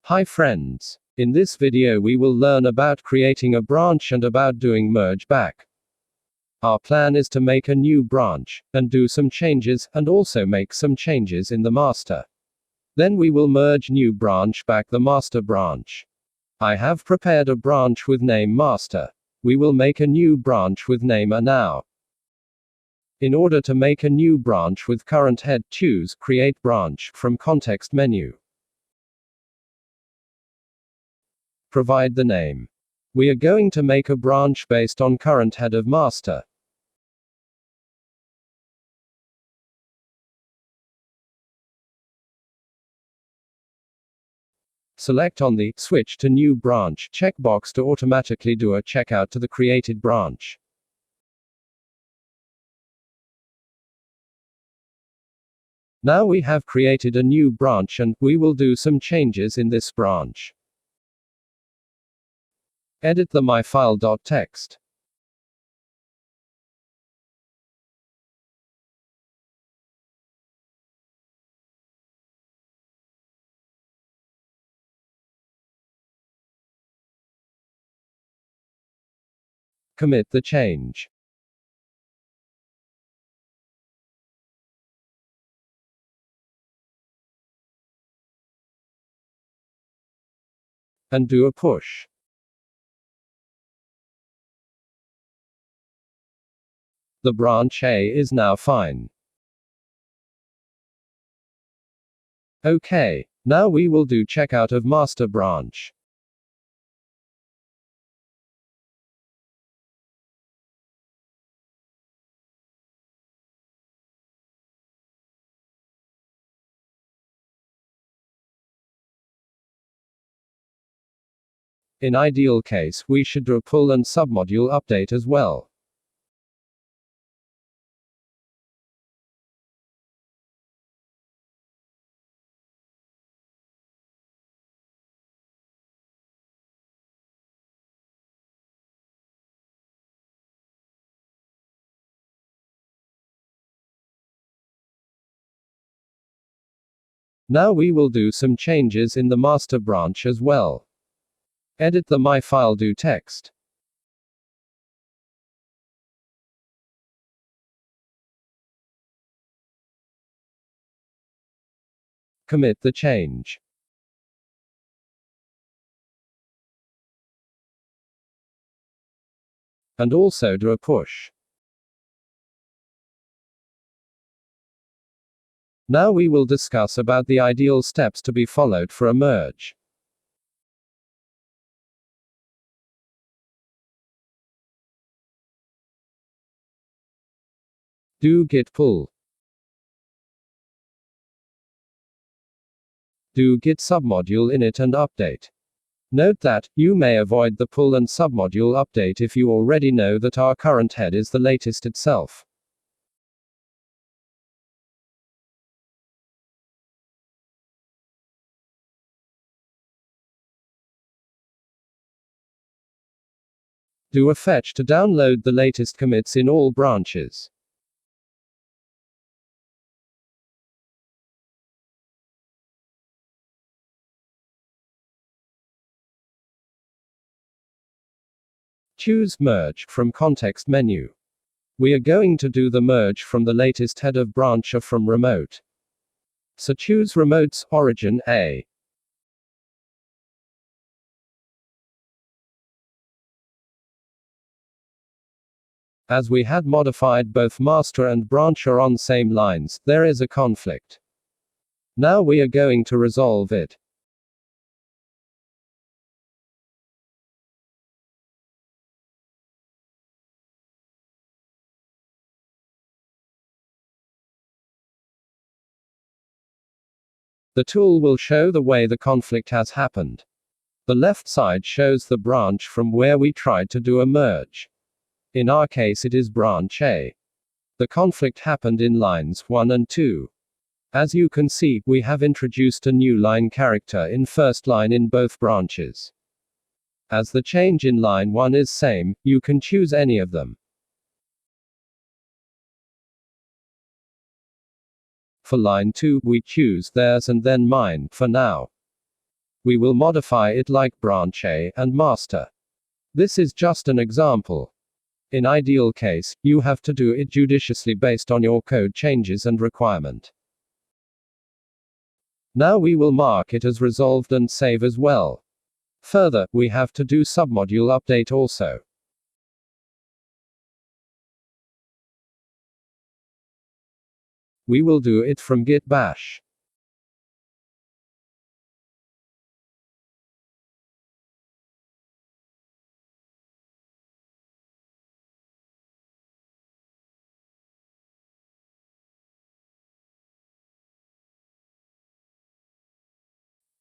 Hi friends. In this video we will learn about creating a branch and about doing merge back. Our plan is to make a new branch, and do some changes, and also make some changes in the master. Then we will merge new branch back the master branch. I have prepared a branch with name master. We will make a new branch with name a now. In order to make a new branch with current head, choose Create Branch from context menu. Provide the name. We are going to make a branch based on current head of master. Select on the Switch to New Branch checkbox to automatically do a checkout to the created branch. Now we have created a new branch and we will do some changes in this branch. Edit the myfile.txt. Commit the change. And do a push. The branch A is now fine. OK. Now we will do checkout of master branch. In ideal case, we should do a pull and submodule update as well. Now we will do some changes in the master branch as well. Edit the myfile.do.txt. Commit the change. And also do a push. Now we will discuss about the ideal steps to be followed for a merge. Do git pull. Do git submodule init and update. Note that, you may avoid the pull and submodule update if you already know that our current head is the latest itself. Do a fetch to download the latest commits in all branches. Choose Merge from context menu. We are going to do the merge from the latest head of branch or from remote. So choose remote's origin A. As we had modified both master and branch are on same lines, there is a conflict. Now we are going to resolve it. The tool will show the way the conflict has happened. The left side shows the branch from where we tried to do a merge. In our case it is branch A. The conflict happened in lines 1 and 2. As you can see, we have introduced a new line character in first line in both branches. As the change in line 1 is same, you can choose any of them. For line 2, we choose theirs and then mine, for now. We will modify it like branch A and master. This is just an example. In ideal case, you have to do it judiciously based on your code changes and requirement. Now we will mark it as resolved and save as well. Further, we have to do submodule update also. We will do it from git bash.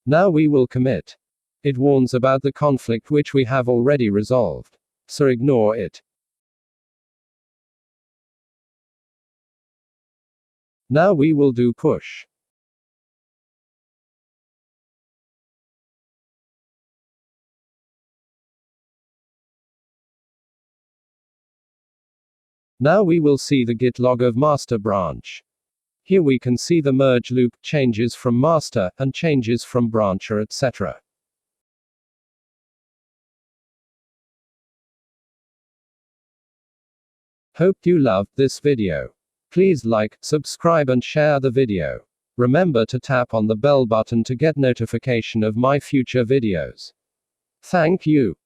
Now we will commit. It warns about the conflict which we have already resolved. So ignore it. Now we will do push. Now we will see the git log of master branch. Here we can see the merge loop, changes from master, and changes from brancher, etc. Hope you loved this video. Please like, subscribe and share the video. Remember to tap on the bell button to get notification of my future videos. Thank you.